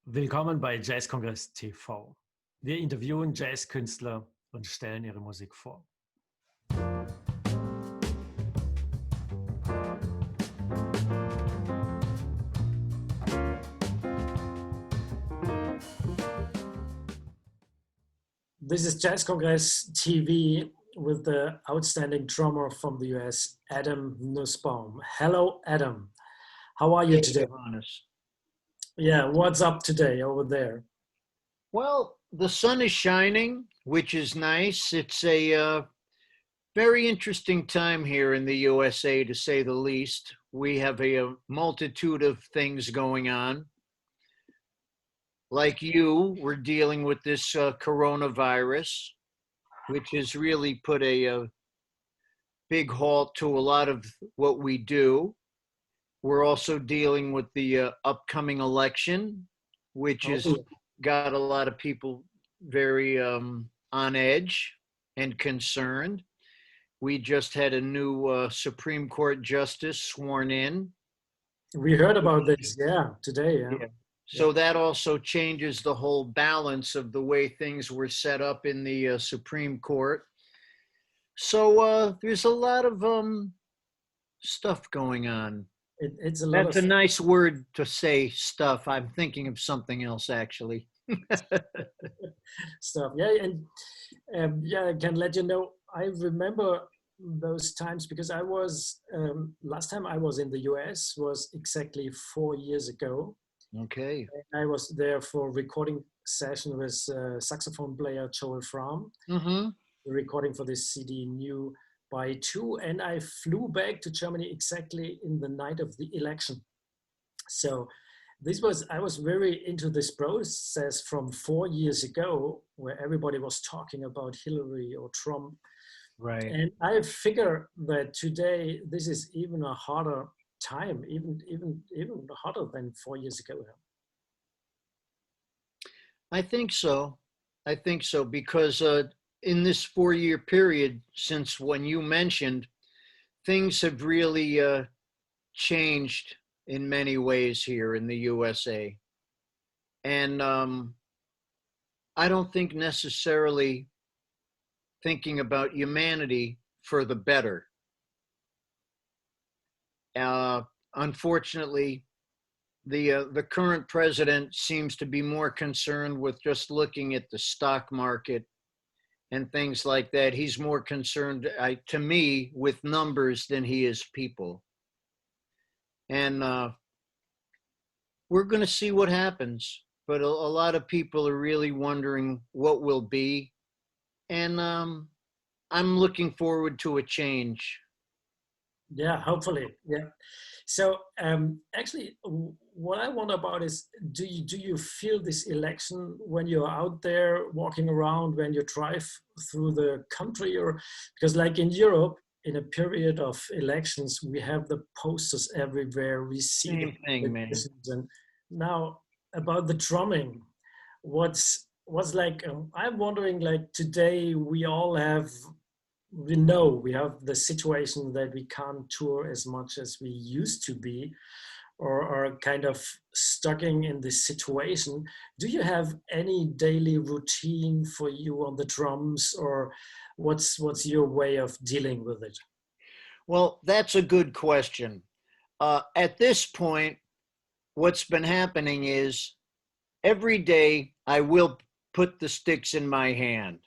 Willkommen bei Jazzkongress TV. Wir interviewen Jazzkünstler und stellen ihre Musik vor. This is Jazzkongress TV with the outstanding drummer from the US, Adam Nussbaum. Hello, Adam. How are you today? Johannes. Yeah, what's up today over there? Well, the sun is shining, which is nice. It's a very interesting time here in the USA, to say the least. We have a multitude of things going on. Like you, we're dealing with this coronavirus, which has really put a big halt to a lot of what we do. We're also dealing with the upcoming election, which has got a lot of people very on edge and concerned. We just had a new Supreme Court justice sworn in. We heard about this, today. Yeah. So that also changes the whole balance of the way things were set up in the Supreme Court. So there's a lot of stuff going on. It's a lot. That's a nice word to say, stuff. I'm thinking of something else, actually. Stuff, yeah, and I can let you know. I remember those times because I was last time I was in the US was exactly 4 years ago. Okay. And I was there for a recording session with saxophone player Joel Fram. Mm-hmm. Recording for this CD New by Two, and I flew back to Germany exactly in the night of the election. So I was very into this process from 4 years ago, where everybody was talking about Hillary or Trump. Right. And I figure that today this is even a harder time, even harder than 4 years ago. I think so. Because in this 4-year period, since when you mentioned, things have really changed in many ways here in the USA. And I don't think necessarily thinking about humanity for the better. Unfortunately, the current president seems to be more concerned with just looking at the stock market and things like that. He's more concerned, to me, with numbers than he is people. And we're going to see what happens. But a lot of people are really wondering what will be. And I'm looking forward to a change. Yeah, hopefully. Yeah. So actually, what I wonder about is, do you feel this election when you're out there walking around, when you drive through the country, or because like in Europe, in a period of elections, we have the posters everywhere. We see Same thing, man. And now about the drumming, what's like? I'm wondering, like today we all have. We know we have the situation that we can't tour as much as we used to be, or are kind of stuck in this situation. Do you have any daily routine for you on the drums, or what's your way of dealing with it? Well, that's a good question. At this point, what's been happening is every day I will put the sticks in my hand.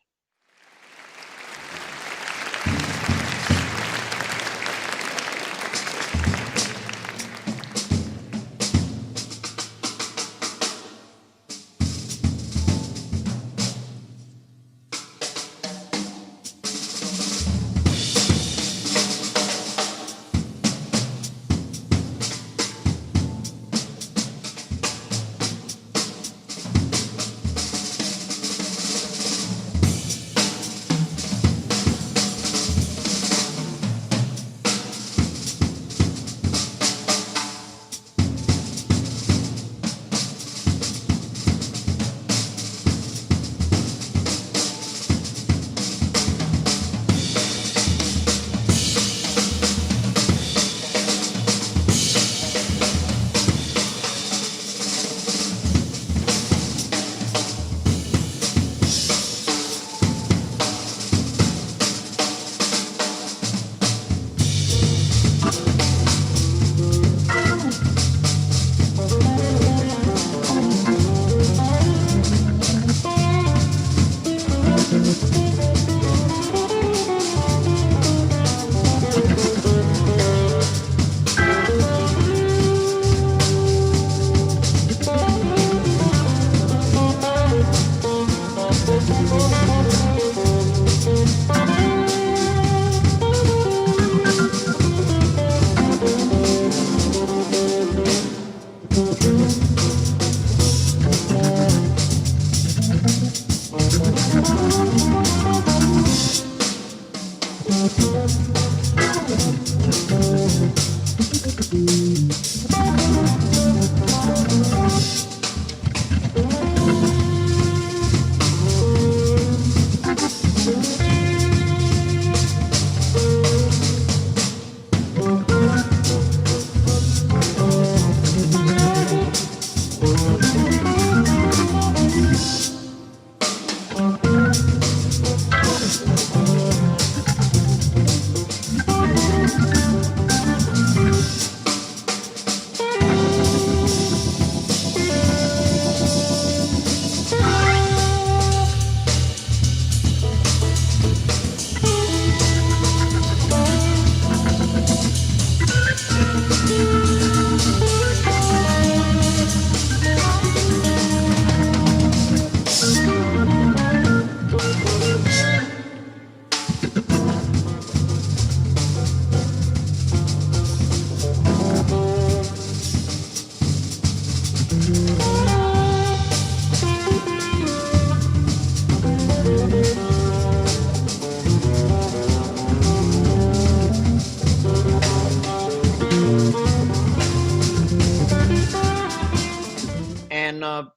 And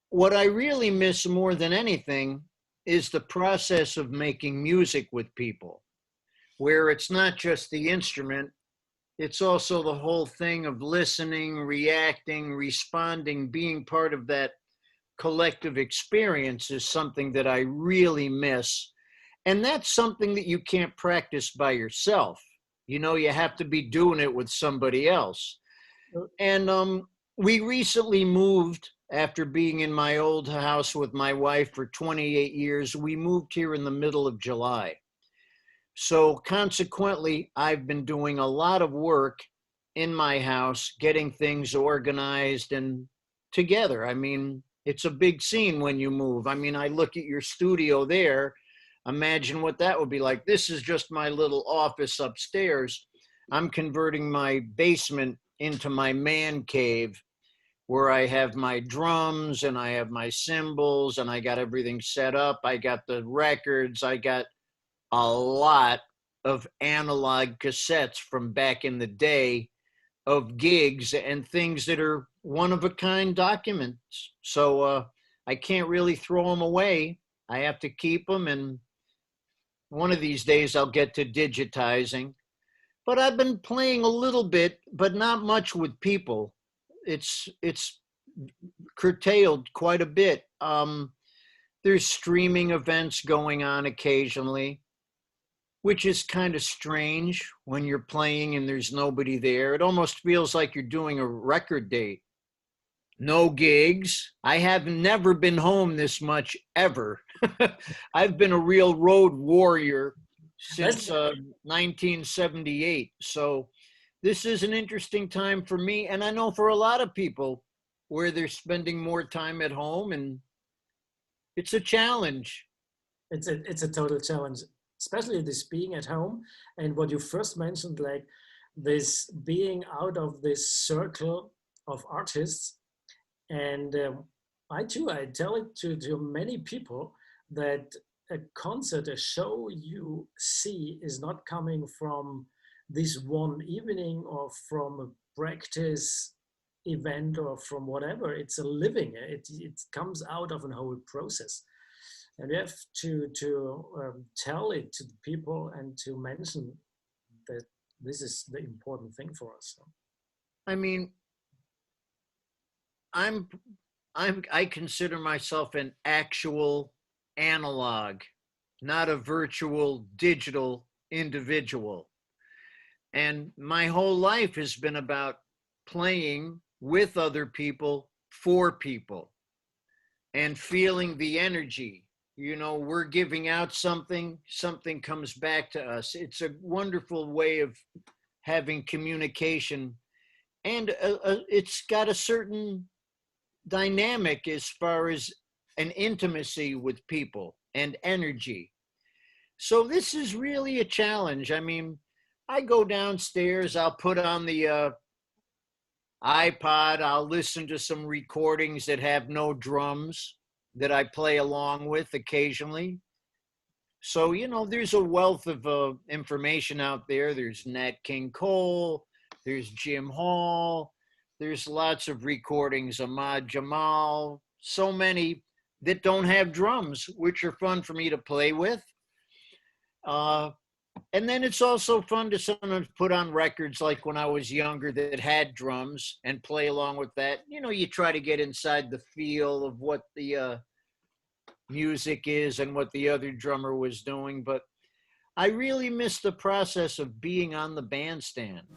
what I really miss more than anything is the process of making music with people, where it's not just the instrument, it's also the whole thing of listening, reacting, responding, being part of that collective experience is something that I really miss. And that's something that you can't practice by yourself. You know, you have to be doing it with somebody else. And we recently moved after being in my old house with my wife for 28 years. We moved here in the middle of July. So consequently, I've been doing a lot of work in my house, getting things organized and together. I mean, it's a big scene when you move. I mean, I look at your studio there. Imagine what that would be like. This is just my little office upstairs. I'm converting my basement into my man cave, where I have my drums and I have my cymbals and I got everything set up. I got the records. I got a lot of analog cassettes from back in the day of gigs and things that are one-of-a-kind documents. So I can't really throw them away. I have to keep them, and one of these days I'll get to digitizing. But I've been playing a little bit, but not much with people. It's curtailed quite a bit. There's streaming events going on occasionally, which is kind of strange when you're playing and there's nobody there. It almost feels like you're doing a record date. No gigs. I have never been home this much ever. I've been a real road warrior since 1978. So this is an interesting time for me. And I know for a lot of people where they're spending more time at home, and it's a challenge. It's a total challenge, especially this being at home. And what you first mentioned, like this being out of this circle of artists. And I tell it to many people that a concert, a show you see is not coming from this one evening or from a practice event or from whatever. It's a living. It comes out of a whole process. And we have to tell it to the people and to mention that this is the important thing for us. I mean, I consider myself an actual analog, not a virtual digital individual. And my whole life has been about playing with other people, for people, and feeling the energy. You know, we're giving out something, something comes back to us. It's a wonderful way of having communication. And it's got a certain dynamic as far as an intimacy with people and energy. So this is really a challenge. I mean, I go downstairs, I'll put on the iPod, I'll listen to some recordings that have no drums that I play along with occasionally. So, you know, there's a wealth of information out there. There's Nat King Cole, there's Jim Hall, there's lots of recordings, Ahmad Jamal, so many that don't have drums, which are fun for me to play with. And then it's also fun to sometimes put on records like when I was younger that had drums and play along with that. You know, you try to get inside the feel of what the music is and what the other drummer was doing. But I really miss the process of being on the bandstand.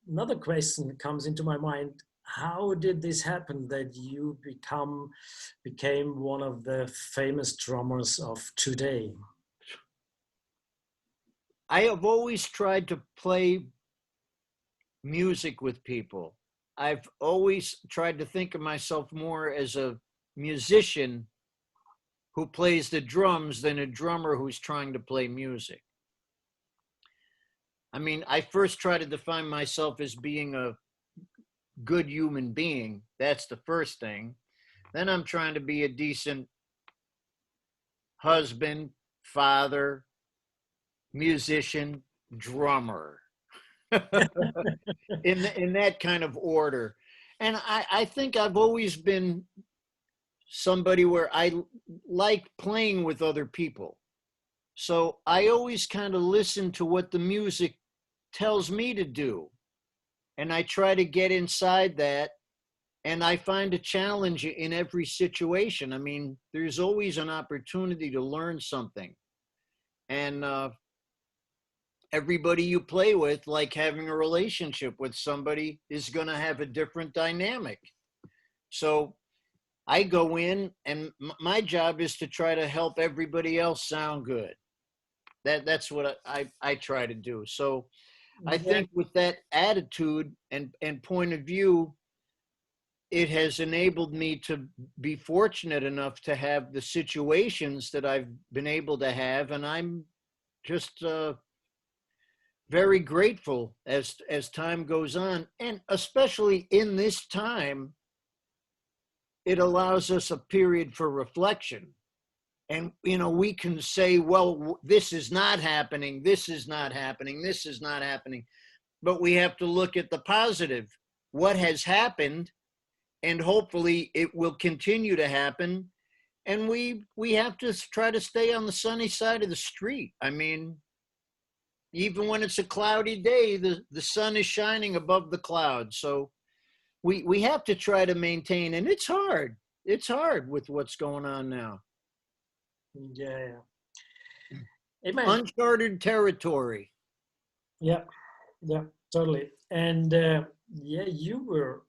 another question comes into my mind. How did this happen that you became one of the famous drummers of today? I have always tried to play music with people. I've always tried to think of myself more as a musician who plays the drums than a drummer who's trying to play music. I mean, I first try to define myself as being a good human being. That's the first thing. Then I'm trying to be a decent husband, father, musician, drummer. in that kind of order. And I think I've always been somebody where I like playing with other people. So I always kind of listen to what the music tells me to do. And I try to get inside that. And I find a challenge in every situation. I mean, there's always an opportunity to learn something. And everybody you play with, like having a relationship with somebody, is going to have a different dynamic. So I go in and my job is to try to help everybody else sound good. That's what I try to do. So I think with that attitude and point of view, it has enabled me to be fortunate enough to have the situations that I've been able to have. And I'm just very grateful as time goes on. And especially in this time, it allows us a period for reflection. And, you know, we can say, well, this is not happening. This is not happening. This is not happening. But we have to look at the positive. What has happened? And hopefully it will continue to happen. And we have to try to stay on the sunny side of the street. I mean, even when it's a cloudy day, the sun is shining above the clouds. So we have to try to maintain, and it's hard. It's hard with what's going on now. Yeah. Amen. Uncharted territory. Yeah, totally. And you were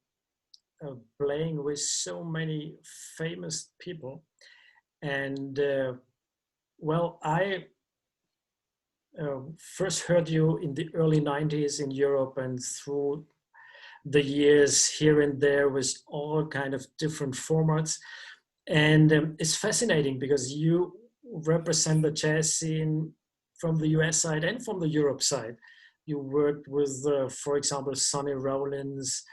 playing with so many famous people. And well, I first heard you in the early 90s in Europe, and through the years here and there with all kind of different formats. And it's fascinating because you represent the jazz scene from the US side and from the Europe side. You worked with, for example, Sonny Rollins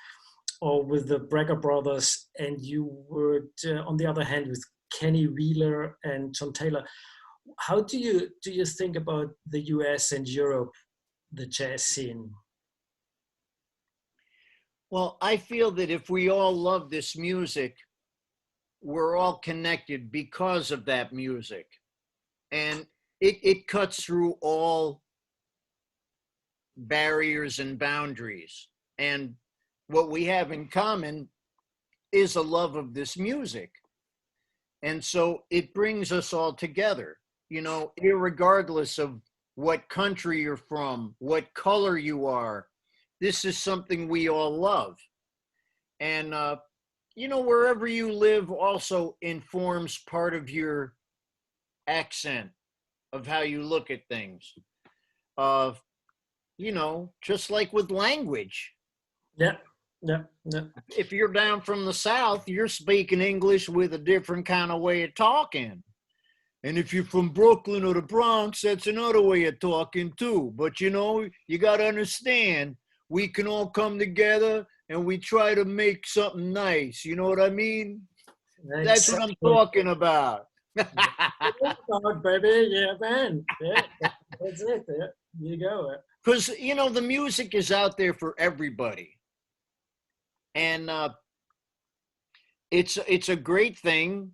or with the Brecker Brothers, and you worked, on the other hand, with Kenny Wheeler and John Taylor. How do you think about the US and Europe, the jazz scene? Well, I feel that if we all love this music, we're all connected because of that music. And it cuts through all barriers and boundaries. And what we have in common is a love of this music. And so it brings us all together, you know, irregardless of what country you're from, what color you are. This is something we all love. And, you know, wherever you live also informs part of your accent of how you look at things. You know, just like with language. Yeah. If you're down from the South, you're speaking English with a different kind of way of talking. And if you're from Brooklyn or the Bronx, that's another way of talking too. But, you know, you got to understand, we can all come together and we try to make something nice. You know what I mean? Exactly. That's what I'm talking about. Baby, yeah, man. Yeah, that's it. Yeah, you go. Because, you know, the music is out there for everybody. And it's a great thing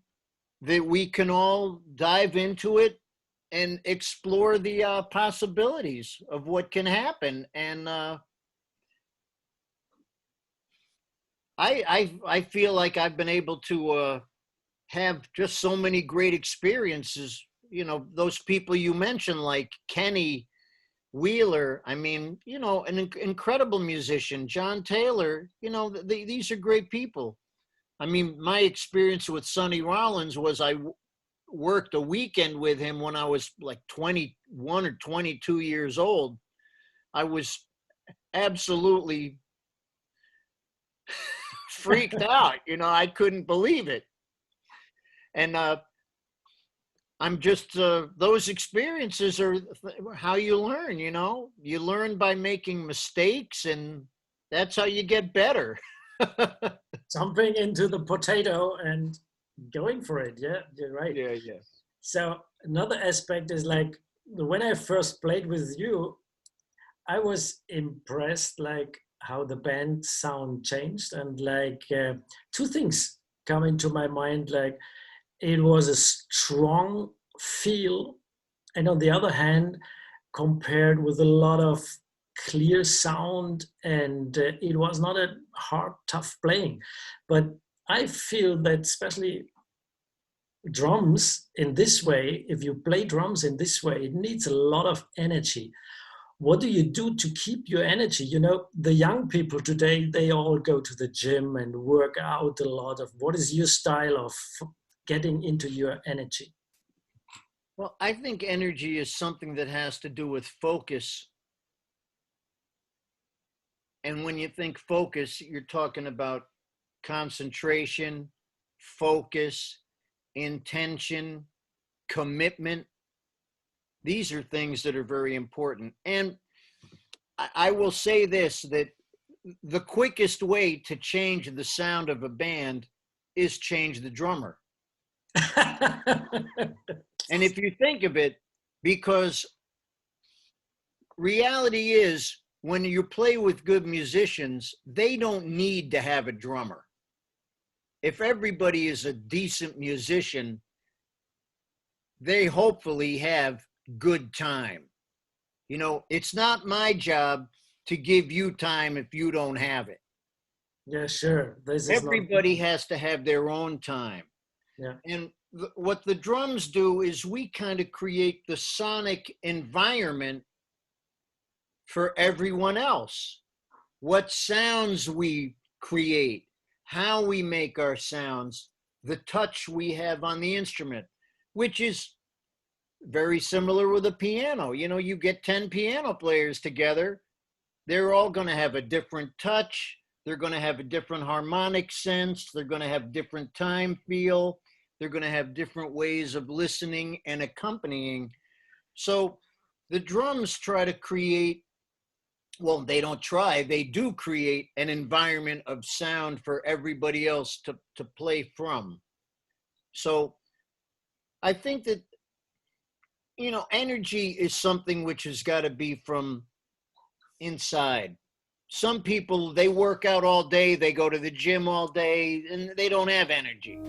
that we can all dive into it and explore the possibilities of what can happen. And I feel like I've been able to have just so many great experiences. You know, those people you mentioned, like Kenny Wheeler, I mean, you know, an incredible musician. John Taylor, you know, these are great people. I mean, my experience with Sonny Rollins was I worked a weekend with him when I was like 21 or 22 years old. I was absolutely freaked out. You know, I couldn't believe it. And I'm just, those experiences are how you learn, you know? You learn by making mistakes, and that's how you get better. Jumping into the potato and going for it. Yeah, you're right. Yeah, yeah. So another aspect is like when I first played with you, I was impressed like how the band sound changed, and like two things come into my mind. Like it was a strong feel, and on the other hand, compared with a lot of clear sound, and it was not a hard, tough playing. But I feel that especially drums in this way, if you play drums in this way, it needs a lot of energy. What do you do to keep your energy? You know, the young people today, they all go to the gym and work out a lot. Of what is your style of getting into your energy? Well, I think energy is something that has to do with focus. And when you think focus, you're talking about concentration, focus, intention, commitment. These are things that are very important. And I will say this, that the quickest way to change the sound of a band is change the drummer. And if you think of it, because reality is when you play with good musicians, they don't need to have a drummer. If everybody is a decent musician, they hopefully have good time. You know, it's not my job to give you time if you don't have it. Yeah, sure. Everybody has to have their own time. Yeah. And what the drums do is we kind of create the sonic environment for everyone else. What sounds we create, how we make our sounds, the touch we have on the instrument, which is very similar with a piano. You know, you get 10 piano players together, they're all going to have a different touch. They're going to have a different harmonic sense. They're going to have different time feel. They're going to have different ways of listening and accompanying. So the drums try to create, well, they don't try, they do create an environment of sound for everybody else to play from. So I think that, you know, energy is something which has got to be from inside. Some people, they work out all day, they go to the gym all day, and they don't have energy.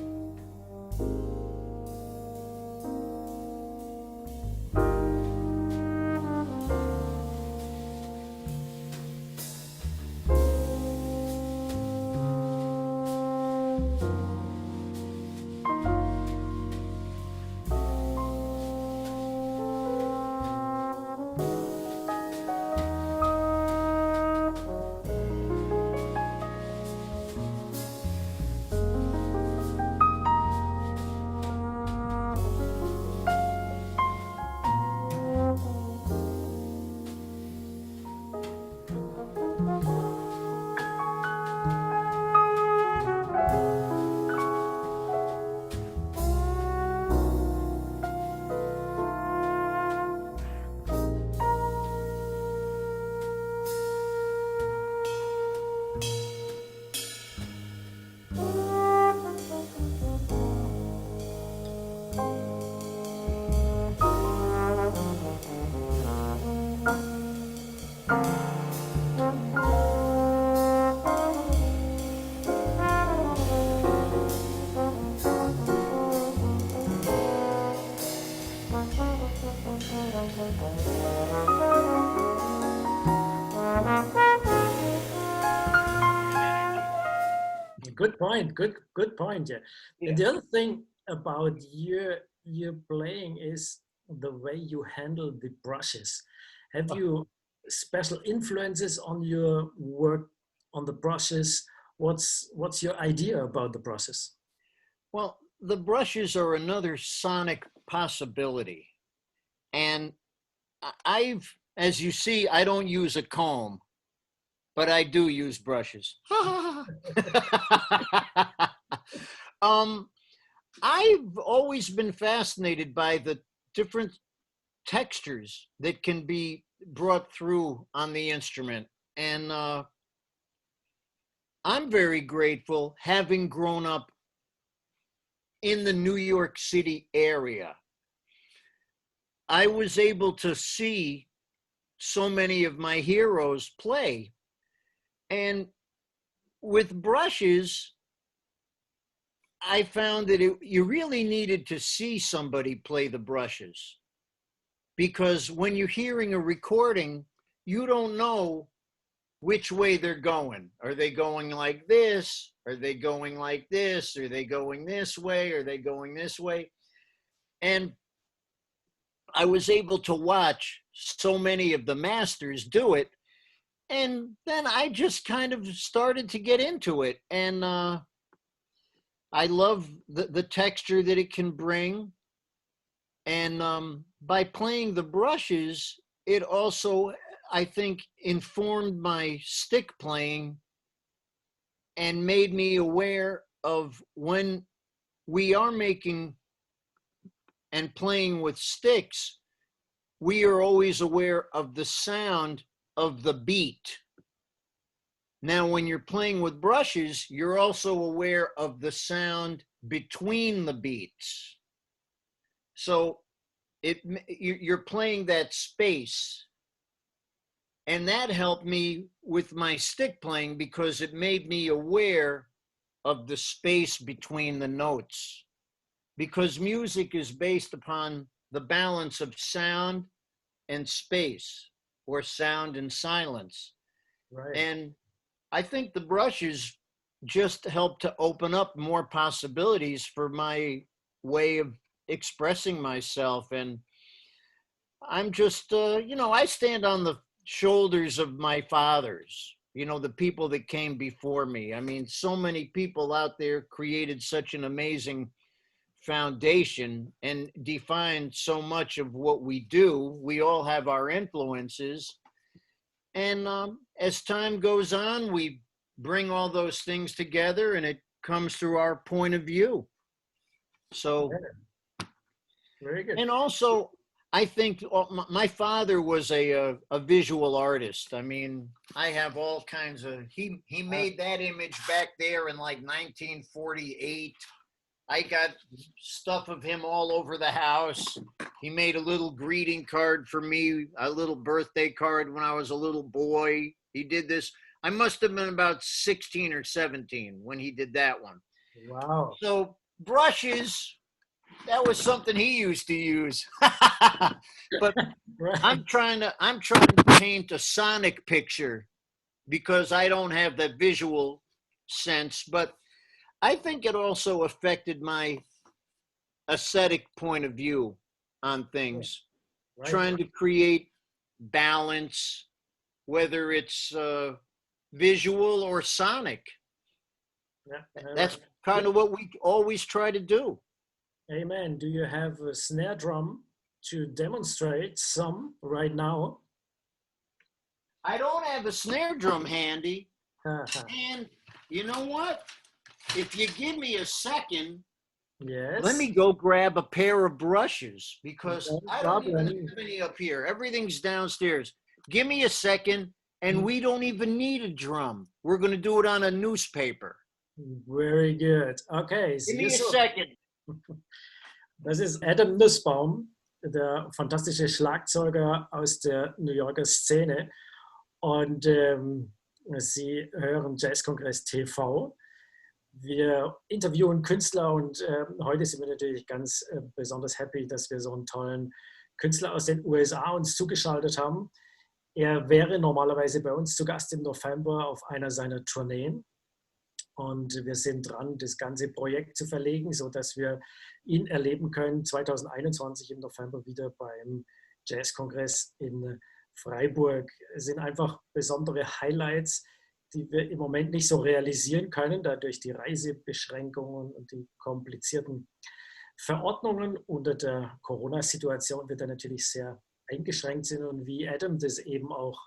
Good point. Good point. Yeah. Yeah. And the other thing about your playing is the way you handle the brushes. Have you special influences on your work on the brushes? What's your idea about the process? Well, the brushes are another sonic possibility. And as you see, I don't use a comb, but I do use brushes. I've always been fascinated by the different textures that can be brought through on the instrument. And I'm very grateful, having grown up in the New York City area. I was able to see so many of my heroes play. And with brushes, I found that you really needed to see somebody play the brushes, because when you're hearing a recording, you don't know which way they're going. Are they going like this? Are they going like this? Are they going this way? Are they going this way? And I was able to watch so many of the masters do it. And then I just kind of started to get into it. And I love the texture that it can bring. And by playing the brushes, it also, I think, informed my stick playing and made me aware of when we are making and playing with sticks, we are always aware of the sound of the beat. Now, when you're playing with brushes, you're also aware of the sound between the beats. So you're playing that space. And that helped me with my stick playing, because it made me aware of the space between the notes. Because music is based upon the balance of sound and space, or sound and silence. Right. And I think the brushes just help to open up more possibilities for my way of expressing myself. And I'm just, I stand on the shoulders of my fathers, the people that came before me. I mean, so many people out there created such an amazing foundation and defined so much of what we do. We all have our influences. And as time goes on, we bring all those things together, and it comes through our point of view. So, very good. And also, I think my father was a visual artist. I mean, I have all kinds of, he made that image back there in like 1948. I got stuff of him all over the house. He made a little greeting card for me, a little birthday card when I was a little boy. He did this. I must have been about 16 or 17 when he did that one. Wow. So brushes, that was something he used to use. But right. I'm trying to paint a sonic picture, because I don't have that visual sense. But I think it also affected my aesthetic point of view on things, right. Trying to create balance, whether it's visual or sonic. That's kind of what we always try to do. Amen. Do you have a snare drum to demonstrate some right now? I don't have a snare drum handy. And you know what? If you give me a second, yes, let me go grab a pair of brushes, because I don't even have any up here. Everything's downstairs. Give me a second, and we don't even need a drum. We're going to do it on a newspaper. Very good. Okay. Give me a second. Das ist Adam Nussbaum, der fantastische Schlagzeuger aus der New Yorker Szene. Und Sie hören Jazzkongress TV. Wir interviewen Künstler, und heute sind wir natürlich ganz besonders happy, dass wir so einen tollen Künstler aus den USA uns zugeschaltet haben. Er wäre normalerweise bei uns zu Gast im November auf einer seiner Tourneen. Und wir sind dran, das ganze Projekt zu verlegen, sodass wir ihn erleben können 2021 im November wieder beim Jazzkongress in Freiburg sind einfach besondere Highlights, die wir im Moment nicht so realisieren können, da durch die Reisebeschränkungen und die komplizierten Verordnungen unter der Corona-Situation wir da natürlich sehr eingeschränkt sind. Und wie Adam das eben auch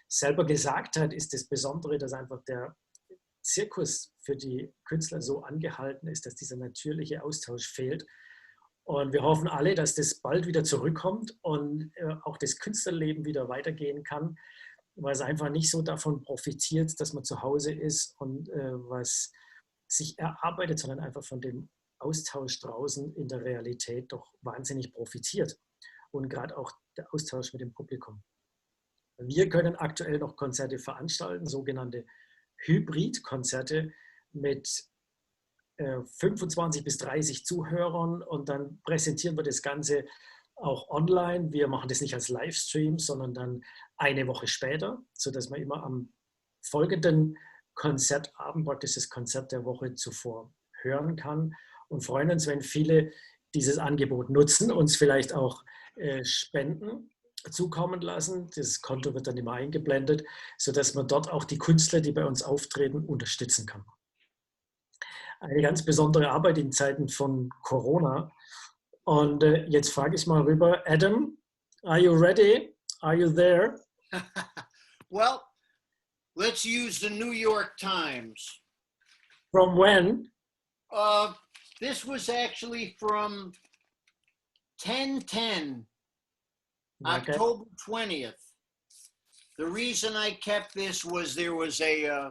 selber gesagt hat, ist das Besondere, dass einfach der Zirkus für die Künstler so angehalten ist, dass dieser natürliche Austausch fehlt. Und wir hoffen alle, dass das bald wieder zurückkommt und auch das Künstlerleben wieder weitergehen kann, weil es einfach nicht so davon profitiert, dass man zu Hause ist und was sich erarbeitet, sondern einfach von dem Austausch draußen in der Realität doch wahnsinnig profitiert. Und gerade auch der Austausch mit dem Publikum. Wir können aktuell noch Konzerte veranstalten, sogenannte Hybrid-Konzerte mit 25 bis 30 Zuhörern und dann präsentieren wir das Ganze auch online. Wir machen das nicht als Livestream, sondern dann eine Woche später, sodass man immer am folgenden Konzertabend praktisch das Konzert der Woche zuvor hören kann und freuen uns, wenn viele dieses Angebot nutzen, uns vielleicht auch Spenden zukommen lassen. Das Konto wird dann immer eingeblendet, sodass man dort auch die Künstler, die bei uns auftreten, unterstützen kann. Eine ganz besondere Arbeit in Zeiten von Corona. Und jetzt frage ich mal rüber, Adam, are you ready? Are you there? Well, let's use the New York Times. From when? This was actually from 10/10, Okay. October 20th. The reason I kept this was there was a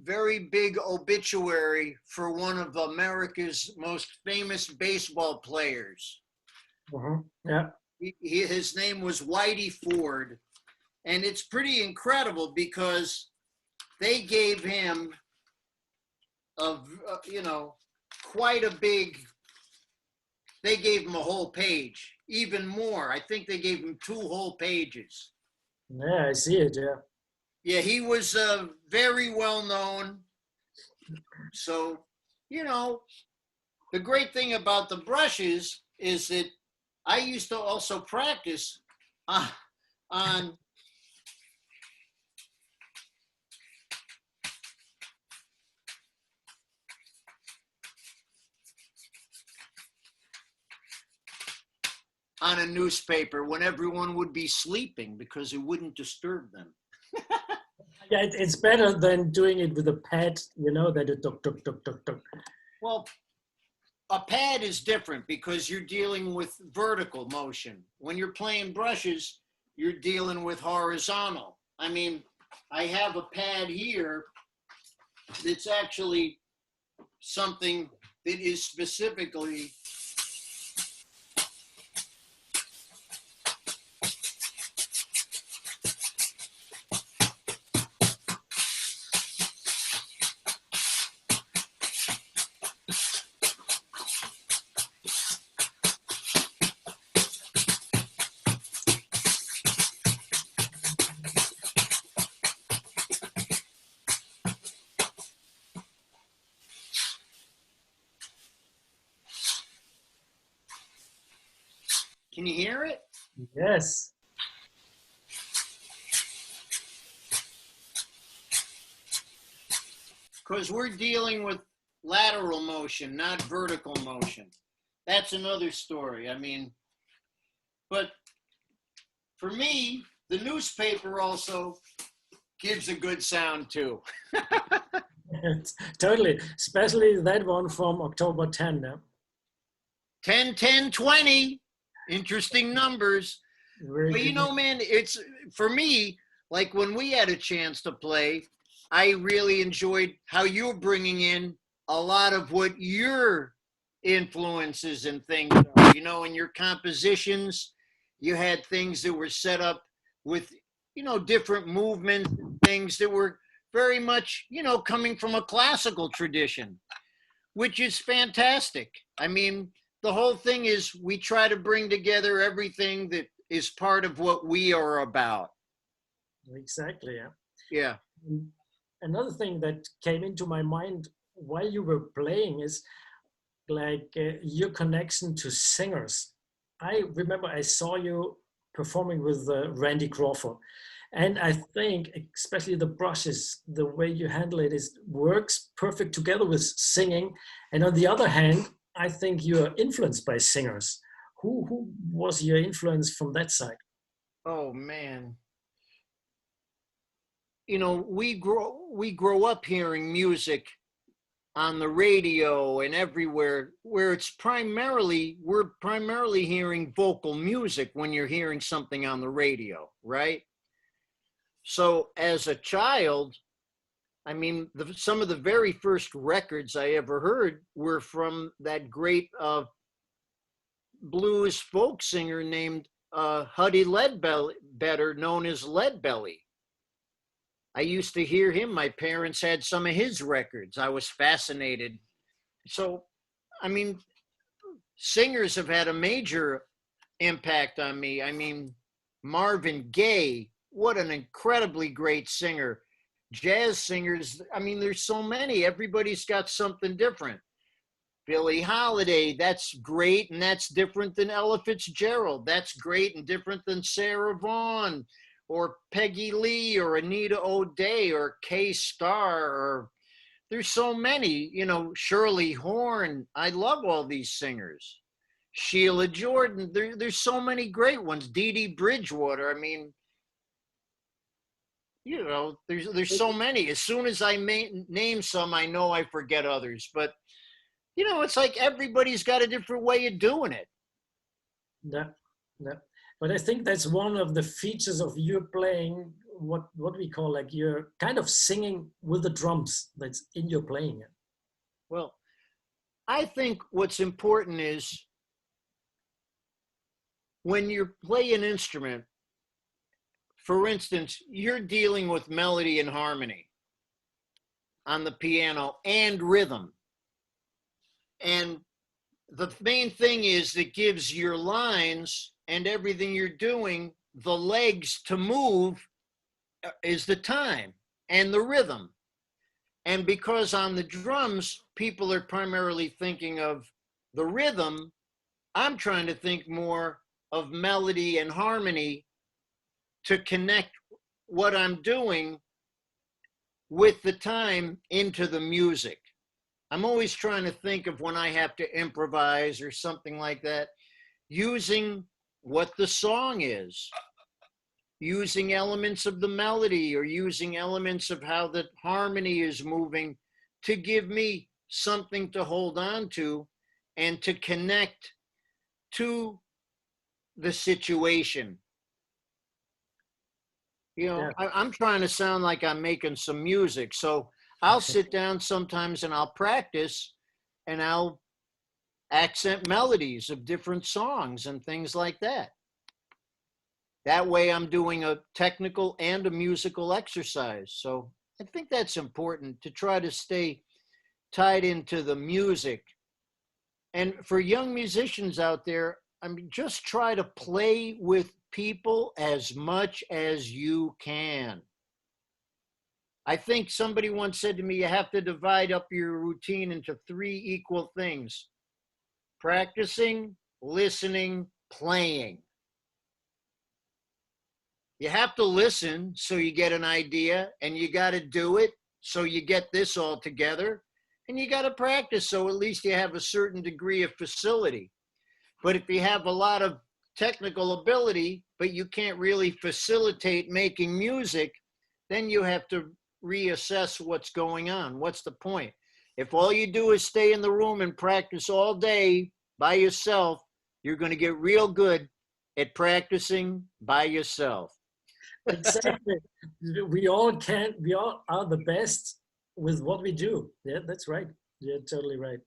very big obituary for one of America's most famous baseball players. Yeah. His name was Whitey Ford, and it's pretty incredible because they gave him quite a big. They gave him a whole page, even more. I think they gave him 2 whole pages. Yeah, I see it, yeah. Yeah, he was very well known. So, the great thing about the brushes is that I used to also practice on a newspaper when everyone would be sleeping because it wouldn't disturb them. Yeah, it's better than doing it with a pad, that it tuk, tuk, tuk, tuk, tuk. Well, a pad is different because you're dealing with vertical motion. When you're playing brushes, you're dealing with horizontal. I mean, I have a pad here that's actually something that is specifically Can you hear it? Yes. Because we're dealing with lateral motion, not vertical motion. That's another story. I mean, but for me, the newspaper also gives a good sound too. Totally, especially that one from October 10. Yeah? 10, 10, 20. Interesting numbers. Very But good. man, it's for me, like when we had a chance to play, I really enjoyed how you're bringing in a lot of what your influences and things are. In your compositions, you had things that were set up with, different movements and things that were very much, coming from a classical tradition, which is fantastic. I mean, the whole thing is we try to bring together everything that is part of what we are about. Exactly, yeah. Yeah. Another thing that came into my mind while you were playing is like your connection to singers. I remember I saw you performing with Randy Crawford. And I think, especially the brushes, the way you handle it is works perfect together with singing. And on the other hand, I think you're influenced by singers. Who was your influence from that side? Oh man, you know, we grow up hearing music on the radio and everywhere, where we're primarily hearing vocal music when you're hearing something on the radio, right? So as a child, I mean, some of the very first records I ever heard were from that great blues folk singer named Huddy Leadbelly, better known as Leadbelly. I used to hear him. My parents had some of his records. I was fascinated. So, I mean, singers have had a major impact on me. I mean, Marvin Gaye, what an incredibly great singer. Jazz singers, I mean, there's so many. Everybody's got something different. Billie Holiday, that's great, and that's different than Ella Fitzgerald. That's great and different than Sarah Vaughan, or Peggy Lee, or Anita O'Day, or Kay Starr, or there's so many, you know, Shirley Horn. I love all these singers. Sheila Jordan, there's so many great ones. Dee Dee Bridgewater, I mean, you know, there's so many. As soon as I name some, I know I forget others. But, you know, it's like everybody's got a different way of doing it. Yeah, yeah. But I think that's one of the features of your playing, what we call like you're kind of singing with the drums that's in your playing. Well, I think what's important is when you play an instrument, for instance, you're dealing with melody and harmony on the piano and rhythm. And the main thing is that gives your lines and everything you're doing the legs to move is the time and the rhythm. And because on the drums, people are primarily thinking of the rhythm, I'm trying to think more of melody and harmony to connect what I'm doing with the time into the music. I'm always trying to think of when I have to improvise or something like that, using what the song is, using elements of the melody or using elements of how the harmony is moving to give me something to hold on to and to connect to the situation. You know, yeah. I'm trying to sound like I'm making some music. So I'll sit down sometimes and I'll practice and I'll accent melodies of different songs and things like that. That way I'm doing a technical and a musical exercise. So I think that's important to try to stay tied into the music. And for young musicians out there, I mean, just try to play with people as much as you can. I think somebody once said to me, you have to divide up your routine into 3 equal things: practicing, listening, playing. You have to listen so you get an idea, and you got to do it so you get this all together, and you got to practice so at least you have a certain degree of facility. But if you have a lot of technical ability, but you can't really facilitate making music, then you have to reassess what's going on. What's the point? If all you do is stay in the room and practice all day by yourself, you're going to get real good at practicing by yourself. Exactly. We all are the best with what we do. Yeah, that's right. You're totally right.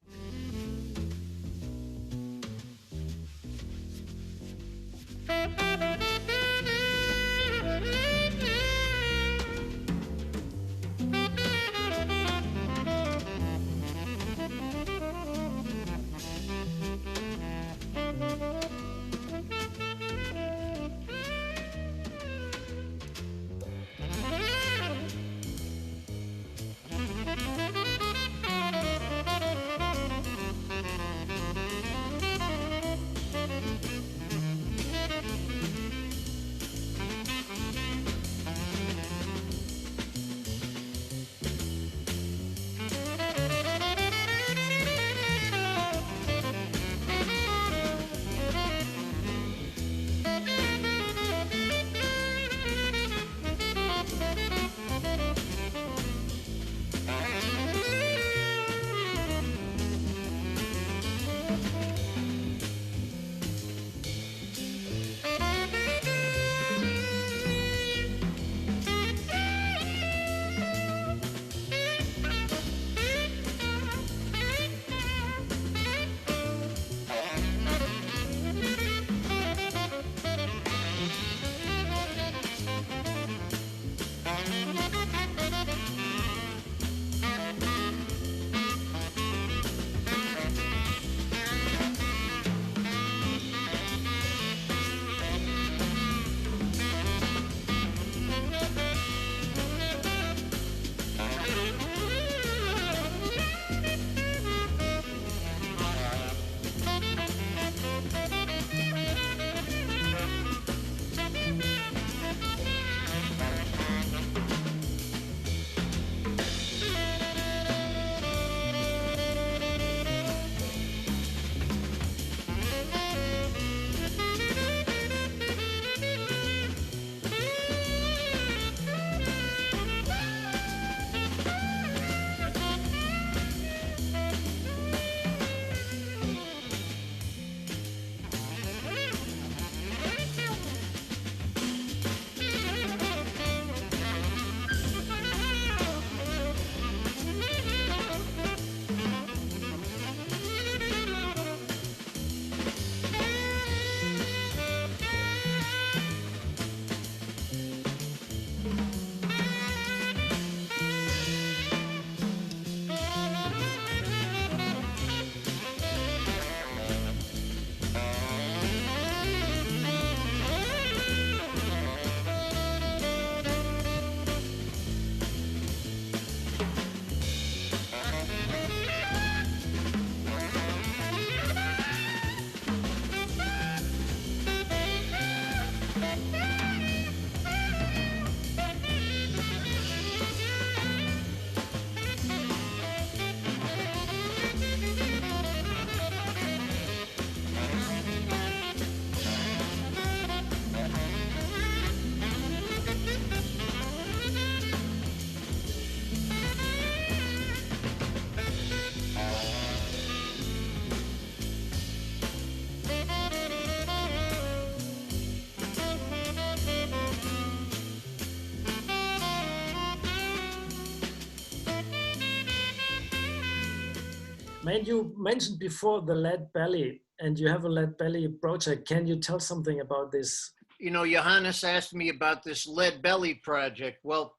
Man, you mentioned before the lead belly, and you have a lead belly project. Can you tell something about this? You know, Johannes asked me about this lead belly project. Well,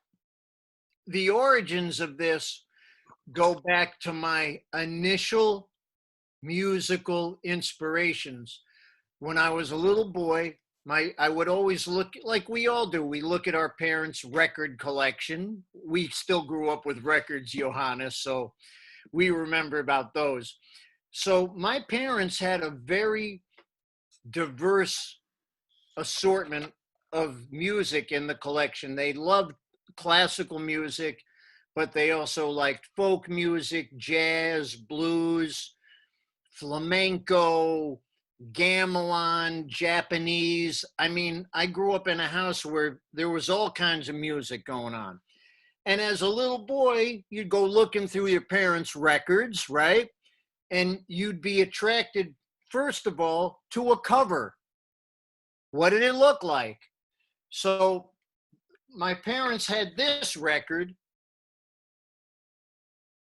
the origins of this go back to my initial musical inspirations. When I was a little boy, I would always look, like we all do. We look at our parents' record collection. We still grew up with records, Johannes, so we remember about those. So my parents had a very diverse assortment of music in the collection. They loved classical music, but they also liked folk music, jazz, blues, flamenco, gamelan, Japanese. I mean, I grew up in a house where there was all kinds of music going on. And as a little boy, you'd go looking through your parents' records, right? And you'd be attracted, first of all, to a cover. What did it look like? So my parents had this record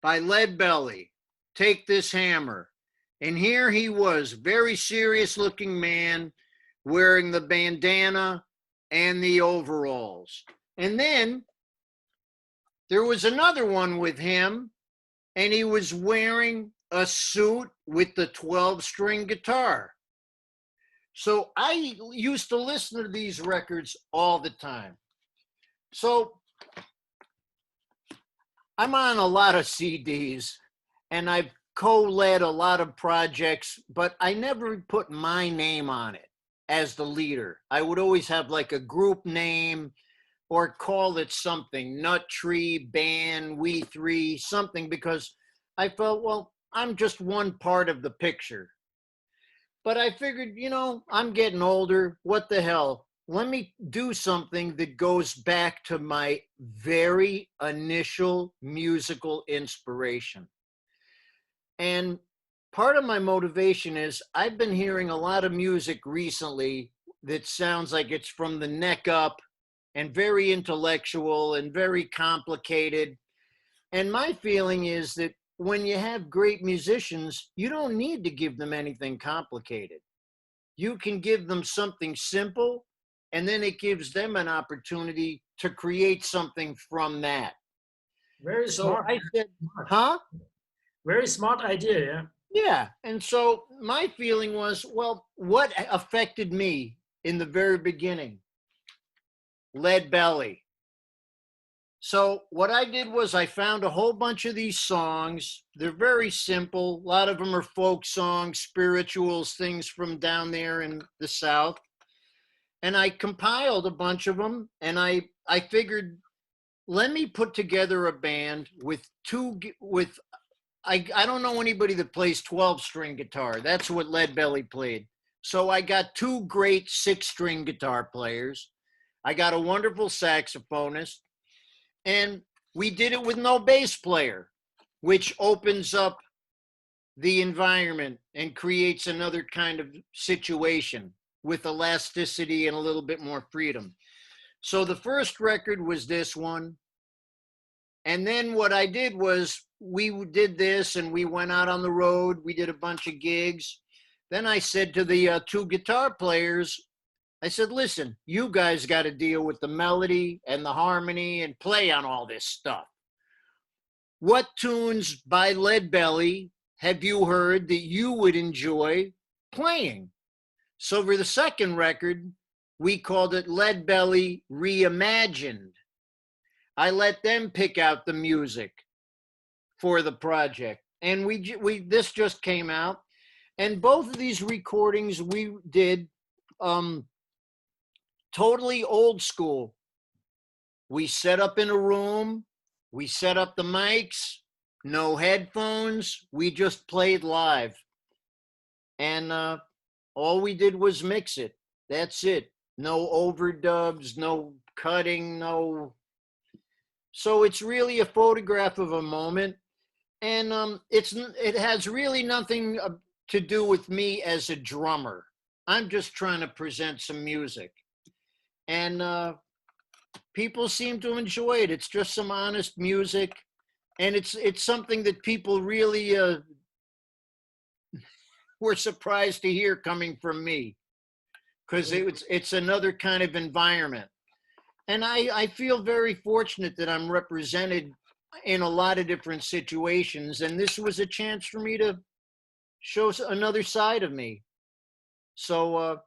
by Lead Belly, Take This Hammer. And here he was, very serious looking man, wearing the bandana and the overalls. And then there was another one with him, and he was wearing a suit with the 12-string guitar. So I used to listen to these records all the time. So I'm on a lot of CDs, and I've co-led a lot of projects, but I never put my name on it as the leader. I would always have like a group name or call it something, Nut Tree, Band, We Three, something, because I felt, well, I'm just one part of the picture. But I figured, you know, I'm getting older. What the hell? Let me do something that goes back to my very initial musical inspiration. And part of my motivation is I've been hearing a lot of music recently that sounds like it's from the neck up and very intellectual and very complicated. And my feeling is that when you have great musicians, you don't need to give them anything complicated. You can give them something simple, and then it gives them an opportunity to create something from that. Very So smart. I said, huh? Very smart idea, yeah. Yeah. And so my feeling was, well, what affected me in the very beginning? Lead Belly. So what I did was I found a whole bunch of these songs. They're very simple. A lot of them are folk songs, spirituals, things from down there in the South. And I compiled a bunch of them, and I figured, let me put together a band I don't know anybody that plays 12-string guitar. That's what Lead Belly played. So I got two great 6-string guitar players. I got a wonderful saxophonist, and we did it with no bass player, which opens up the environment and creates another kind of situation with elasticity and a little bit more freedom. So the first record was this one. And then what I did was we did this and we went out on the road. We did a bunch of gigs. Then I said to the two guitar players, I said, listen, you guys got to deal with the melody and the harmony and play on all this stuff. What tunes by Lead Belly have you heard that you would enjoy playing? So for the second record, we called it Lead Belly Reimagined. I let them pick out the music for the project. And this just came out. And both of these recordings we did totally old school. We set up in a room. We set up the mics, no headphones. We just played live. And all we did was mix it. That's it. No overdubs, no cutting, no. So it's really a photograph of a moment. And it has really nothing to do with me as a drummer. I'm just trying to present some music. And people seem to enjoy it. It's just some honest music. And it's something that people really were surprised to hear coming from me, because it's another kind of environment. And I feel very fortunate that I'm represented in a lot of different situations. And this was a chance for me to show another side of me. So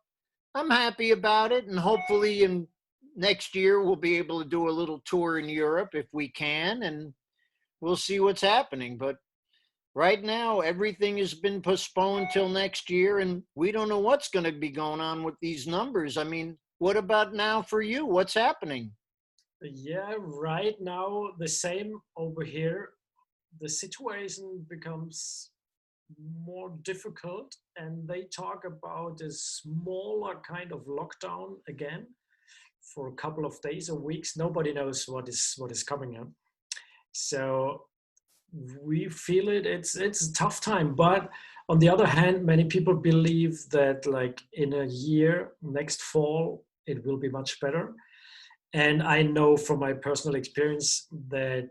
I'm happy about it. And hopefully in next year, we'll be able to do a little tour in Europe if we can. And we'll see what's happening. But right now, everything has been postponed till next year. And we don't know what's going to be going on with these numbers. I mean, what about now for you? What's happening? Yeah, right now the same over here. The situation becomes more difficult, and they talk about a smaller kind of lockdown again for a couple of days or weeks. Nobody knows what is coming up. So we feel it. It's a tough time, but on the other hand, many people believe that like in a year, next fall, it will be much better. And I know from my personal experience that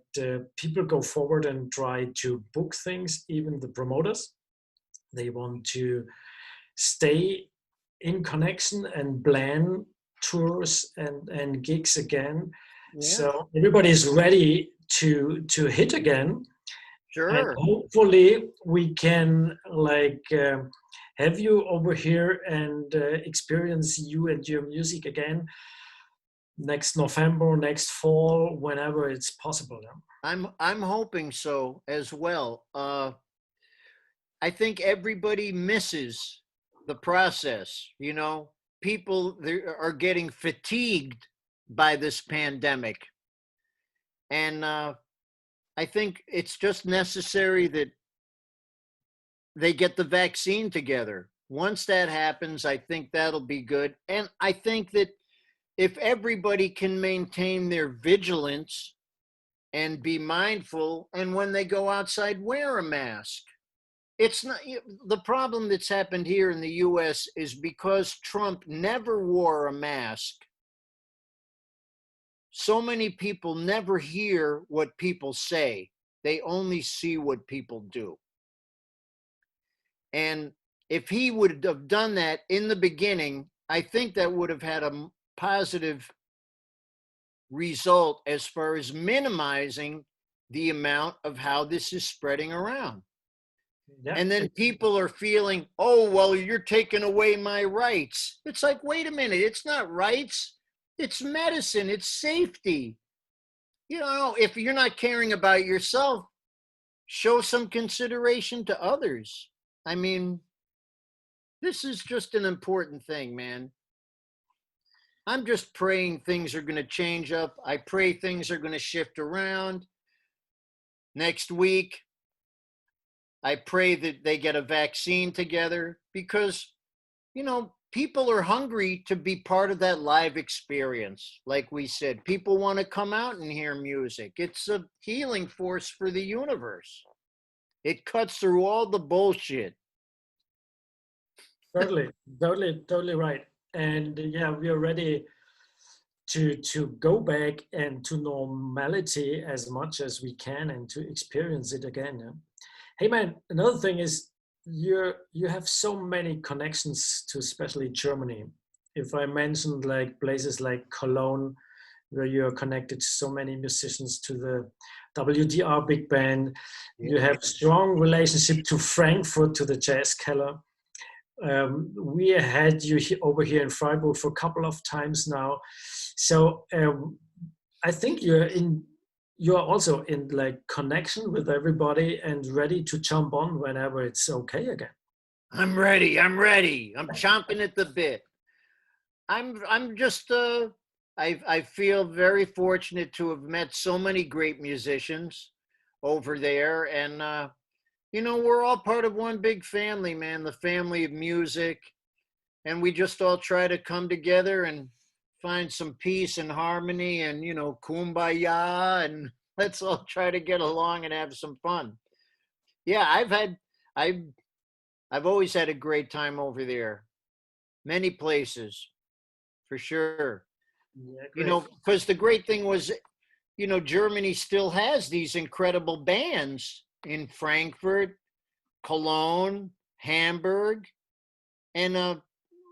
people go forward and try to book things, even the promoters. They want to stay in connection and plan tours and gigs again. Yeah. So everybody is ready to hit again. Sure. And hopefully we can like have you over here and experience you and your music again next November, next fall, whenever it's possible. I'm hoping so as well. I think everybody misses the process. You know, people are getting fatigued by this pandemic, and I think it's just necessary that they get the vaccine together. Once that happens, I think that'll be good. And I think that if everybody can maintain their vigilance and be mindful, and when they go outside, wear a mask. It's not the problem that's happened here in the US is because Trump never wore a mask. So many people never hear what people say. They only see what people do. And if he would have done that in the beginning, I think that would have had a positive result as far as minimizing the amount of how this is spreading around. Yeah. And then people are feeling, oh, well, you're taking away my rights. It's like, wait a minute, it's not rights. It's medicine. It's safety. You know, if you're not caring about yourself, show some consideration to others. I mean, this is just an important thing, man. I'm just praying things are going to change up. I pray things are going to shift around. Next week, I pray that they get a vaccine together because, you know, people are hungry to be part of that live experience. Like we said, people want to come out and hear music. It's a healing force for the universe. It cuts through all the bullshit. Totally right. And yeah, we are ready to go back and to normality as much as we can and to experience it again. Yeah? Hey man, another thing is you have so many connections to especially Germany. If I mentioned like places like Cologne, where you're connected to so many musicians, to the WDR big band, yeah. You have strong relationship to Frankfurt, to the Jazzkeller. We had you over here in Freiburg for a couple of times now. So I think you're also in like connection with everybody and ready to jump on whenever it's okay again. I'm ready. I'm chomping at the bit. I'm just I feel very fortunate to have met so many great musicians over there, and you know, we're all part of one big family, man, the family of music, and we just all try to come together and find some peace and harmony and, you know, kumbaya, and let's all try to get along and have some fun. Yeah, I've always had a great time over there. Many places, for sure. Yeah, you know, because the great thing was, you know, Germany still has these incredible bands in Frankfurt, Cologne, Hamburg, and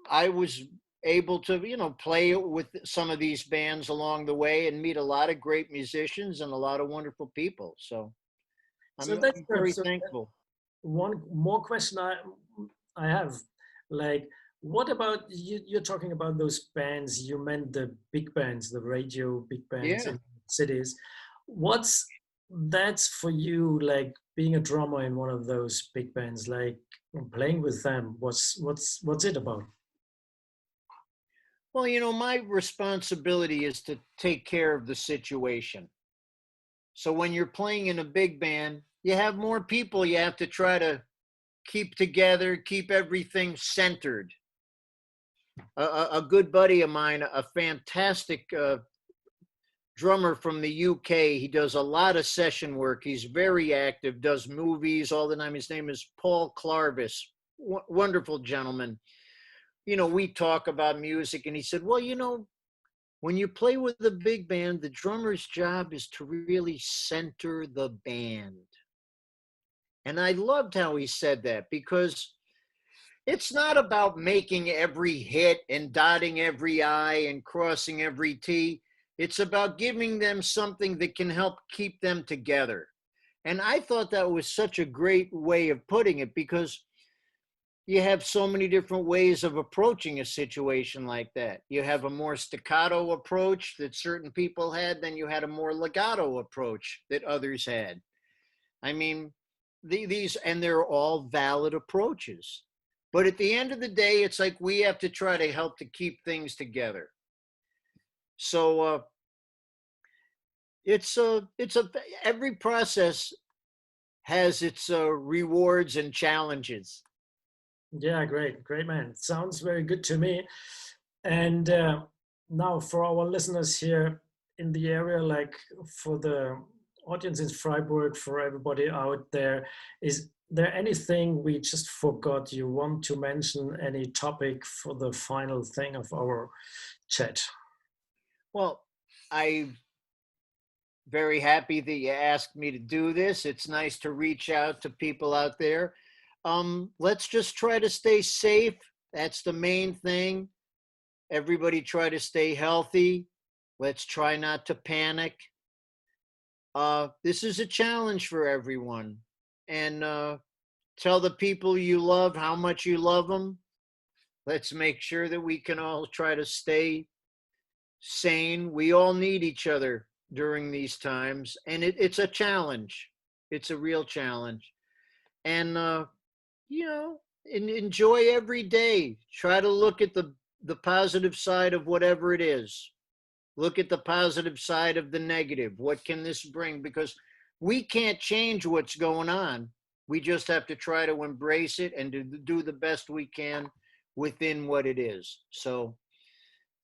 I was able to, play with some of these bands along the way and meet a lot of great musicians and a lot of wonderful people. So So I'm that's good. very So thankful. one more question I have, like, what about you? You're talking about those bands. You meant the big bands, the radio big bands Yeah. in cities. What's that's for you like being a drummer in one of those big bands, like playing with them? What's it about? Well, my responsibility is to take care of the situation. So when you're playing in a big band, you have more people you have to try to keep together, keep everything centered. A good buddy of mine, a fantastic drummer from the UK. He does a lot of session work. He's very active, does movies all the time. His name is Paul Clarvis, wonderful gentleman. We talk about music, and he said, well, when you play with a big band, the drummer's job is to really center the band. And I loved how he said that, because it's not about making every hit and dotting every I and crossing every T. It's about giving them something that can help keep them together. And I thought that was such a great way of putting it, because you have so many different ways of approaching a situation like that. You have a more staccato approach that certain people had, then you had a more legato approach that others had. I mean, these, and they're all valid approaches. But at the end of the day, it's like we have to try to help to keep things together. So every process has its rewards and challenges. Yeah, great man. Sounds very good to me. And now for our listeners here in the area, like for the audience in Freiburg, for everybody out there, is there anything we just forgot you want to mention, any topic for the final thing of our chat? Well, I'm very happy that you asked me to do this. It's nice to reach out to people out there. Let's just try to stay safe. That's the main thing. Everybody try to stay healthy. Let's try not to panic. This is a challenge for everyone. And tell the people you love how much you love them. Let's make sure that we can all try to stay sane. We all need each other during these times. And it's a challenge. It's a real challenge. And, enjoy every day. Try to look at the positive side of whatever it is. Look at the positive side of the negative. What can this bring? Because we can't change what's going on. We just have to try to embrace it and to do the best we can within what it is. So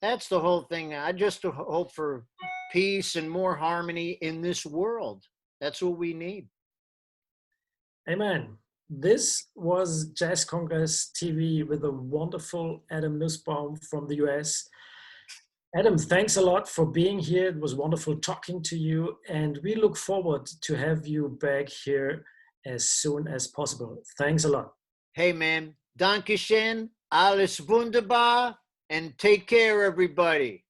that's the whole thing. I just hope for peace and more harmony in this world. That's what we need. Amen. This was Jazz Congress TV with the wonderful Adam Nussbaum from the US. Adam, thanks a lot for being here. It was wonderful talking to you, and we look forward to have you back here as soon as possible. Thanks a lot. Hey, man. Dankeschön. Alles wunderbar. And take care, everybody.